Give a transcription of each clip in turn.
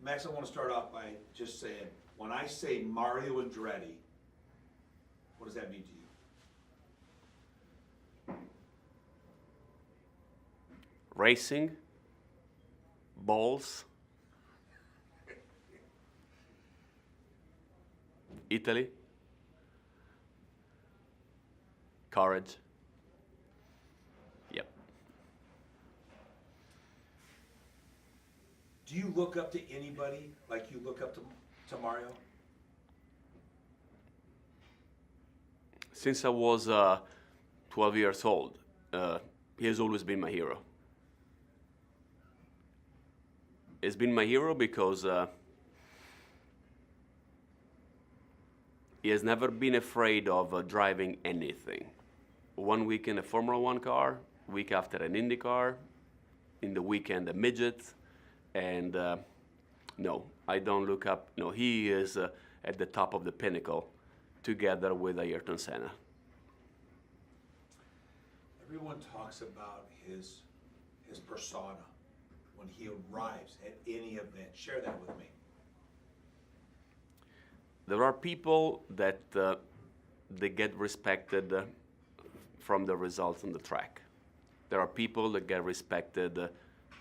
Max, I want to start off by just saying, when I say Mario Andretti, what does that mean to you? Racing, balls, Italy, courage. Yep. Do you look up to anybody like you look up to Mario? Since I was 12 years old, he has always been my hero. He's been my hero because he has never been afraid of driving anything. 1 week in a Formula One car, week after an IndyCar, in the weekend a midget, and no, I don't look up. No, he is at the top of the pinnacle, together with Ayrton Senna. Everyone talks about his persona when he arrives at any event. Share that with me. There are people that they get respected from the results on the track. There are people that get respected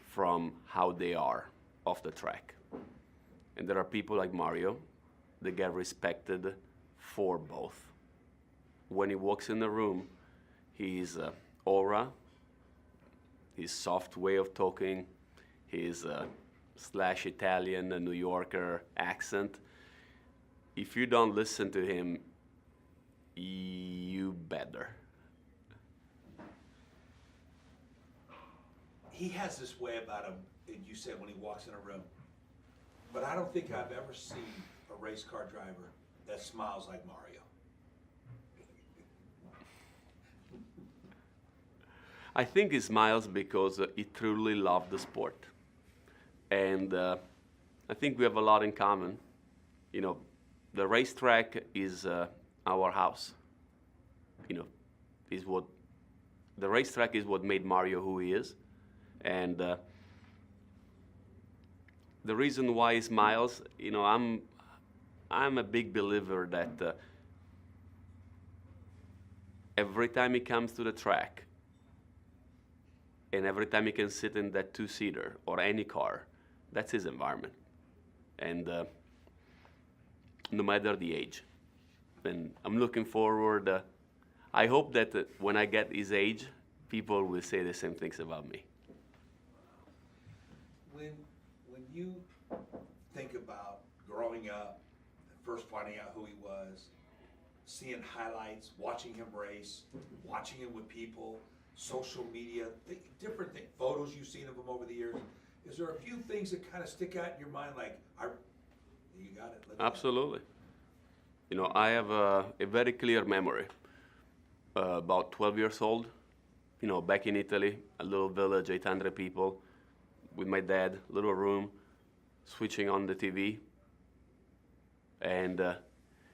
from how they are off the track. And there are people like Mario that get respected for both. When he walks in the room, his aura, his soft way of talking, his slash Italian New Yorker accent, if you don't listen to him, you better. He has this way about him, you said, when he walks in a room. But I don't think I've ever seen a race car driver that smiles like Mario. I think he smiles because he truly loved the sport. And I think we have a lot in common. You know, the racetrack is our house. You know, the racetrack is what made Mario who he is. And the reason why he smiles, you know, I'm a big believer that every time he comes to the track, and every time he can sit in that two-seater or any car, that's his environment. And no matter the age. And I'm looking forward, I hope that when I get his age, people will say the same things about me. When you think about growing up, first finding out who he was, seeing highlights, watching him race, watching him with people, social media, different things, photos you've seen of him over the years, is there a few things that kind of stick out in your mind like, you got it? Absolutely. You know, I have a very clear memory. About 12 years old, you know, back in Italy, a little village, 800 people, with my dad, little room, switching on the TV, and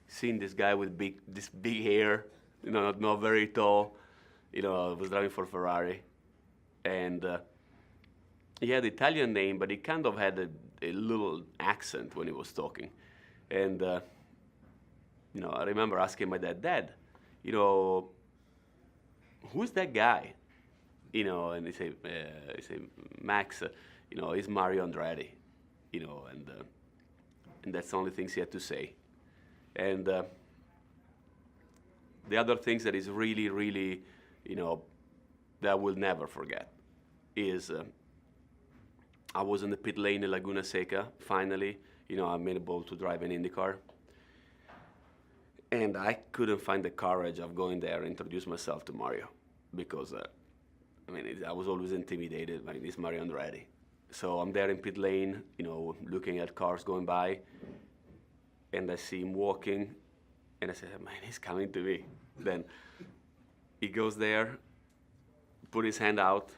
seeing this guy with this big hair, you know, not very tall, you know, was driving for Ferrari, and he had Italian name, but he kind of had a little accent when he was talking, and you know, I remember asking my dad, you know, who's that guy? You know, and he said, Max, you know, he's Mario Andretti, you know, and that's the only things he had to say. And the other things that is really, really, you know, that I will never forget is I was in the pit lane in Laguna Seca. Finally, you know, I'm able to drive an IndyCar. And I couldn't find the courage of going there and introduce myself to Mario because, I mean, I was always intimidated. I mean, it's Mario Andretti. So I'm there in pit lane, you know, looking at cars going by, and I see him walking, and I said, man, he's coming to me. Then he goes there, put his hand out,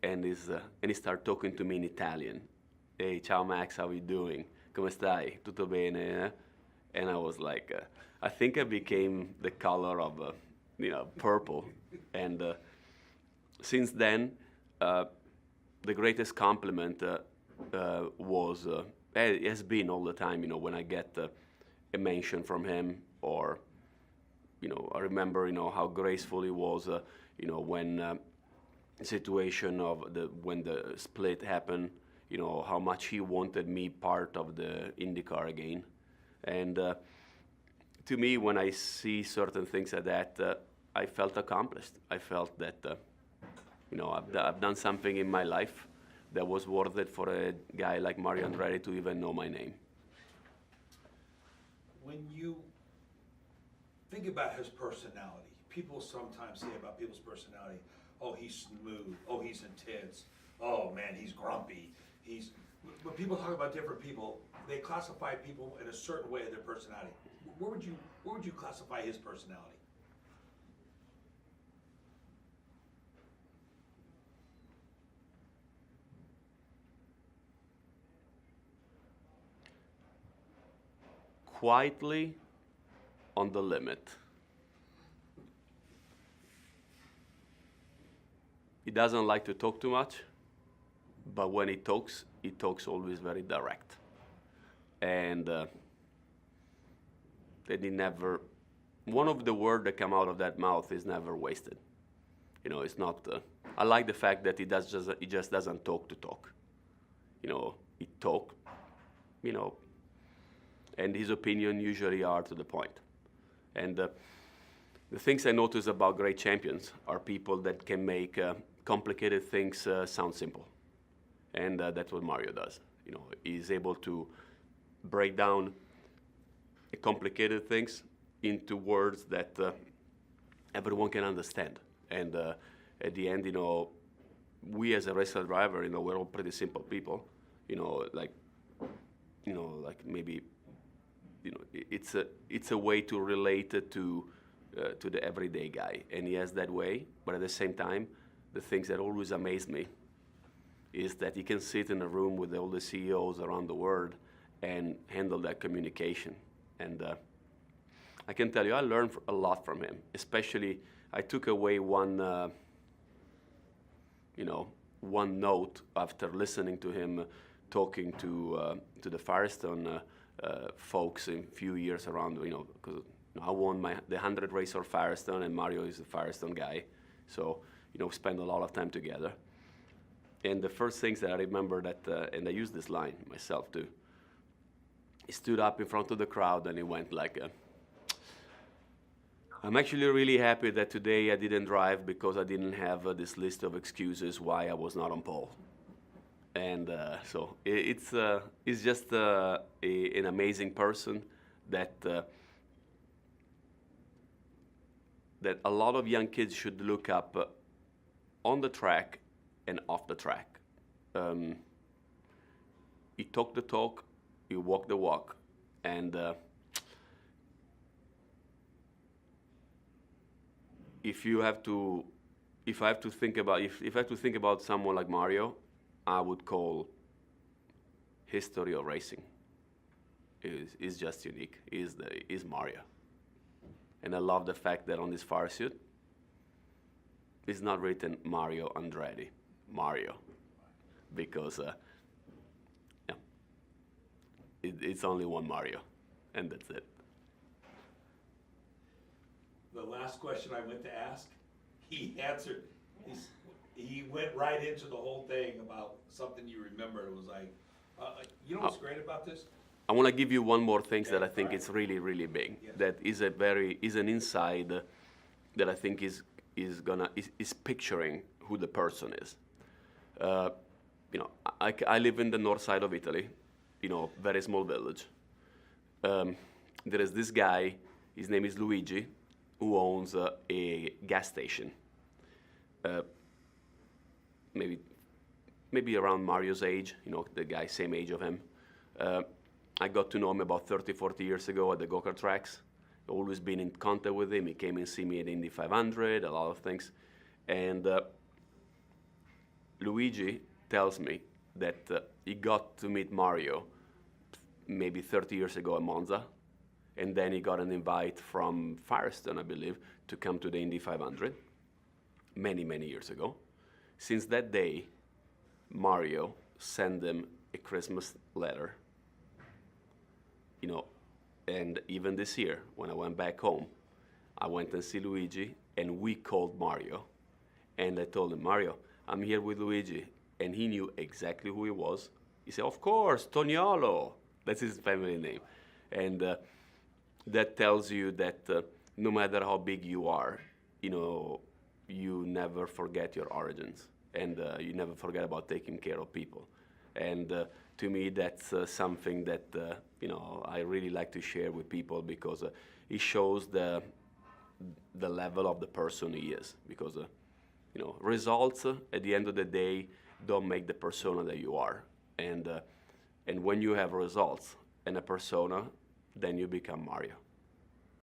and he started talking to me in Italian. Hey, ciao Max, how are you doing? Come stai? Tutto bene? And I was like, I think I became the color of, you know, purple. And since then, the greatest compliment has been all the time. When I get a mention from him, or I remember how graceful he was. When situation of when the split happened. How much he wanted me part of the IndyCar again, and to me, when I see certain things like that, I felt accomplished. I felt that I've done something in my life that was worth it for a guy like Mario Andretti to even know my name. When you think about his personality, people sometimes say about people's personality, oh, he's smooth, oh, he's intense, oh man, he's grumpy. When people talk about different people, they classify people in a certain way of their personality. Where would you classify his personality? Quietly on the limit. He doesn't like to talk too much, but when he talks always very direct. And one of the words that come out of that mouth is never wasted. It's not, I like the fact that he just doesn't talk to talk. He talk, and his opinion usually are to the point. And the things I notice about great champions are people that can make complicated things sound simple. And that's what Mario does. He's able to break down complicated things into words that everyone can understand. And at the end, we as a race car driver, we're all pretty simple people. Like maybe, it's a way to relate it to the everyday guy, and he has that way. But at the same time, the things that always amaze me is that he can sit in a room with all the CEOs around the world and handle that communication. And I can tell you, I learned a lot from him. Especially, I took away one note after listening to him talking to the Firestone folks in few years around. Because I won the 100 race for Firestone, and Mario is a Firestone guy, so spend a lot of time together. And the first things that I remember and I used this line myself too. He stood up in front of the crowd and he went like, I'm actually really happy that today I didn't drive because I didn't have this list of excuses why I was not on pole. And so it's just an amazing person that a lot of young kids should look up on the track and off the track. He talked the talk, he walked the walk, and if I have to think about someone like Mario, I would call history of racing. Is just unique. Is Mario, and I love the fact that on this fire suit, it's not written Mario Andretti, Mario, because it's only one Mario, and that's it. The last question I went to ask, he answered. He went right into the whole thing about something you remember. It was like, what's great about this? I want to give you one more thing that I think is really, really big. Yes. That is an insight that I think is picturing who the person is. I live in the north side of Italy, very small village. There is this guy, his name is Luigi, who owns a gas station. Maybe around Mario's age, the guy same age of him. I got to know him about 30, 40 years ago at the go-kart tracks. Always been in contact with him. He came and see me at Indy 500, a lot of things. And Luigi tells me that he got to meet Mario maybe 30 years ago at Monza. And then he got an invite from Firestone, I believe, to come to the Indy 500 many, many years ago. Since that day, Mario sent him a Christmas letter. You know, and even this year, when I went back home, I went and see Luigi, and we called Mario. And I told him, Mario, I'm here with Luigi. And he knew exactly who he was. He said, of course, Toniolo. That's his family name. And that tells you that no matter how big you are, you know, you never forget your origins. And you never forget about taking care of people. And to me, that's something that, you know, I really like to share with people, because it shows the level of the person he is. Because, you know, results at the end of the day don't make the persona that you are. And when you have results and a persona, then you become Mario.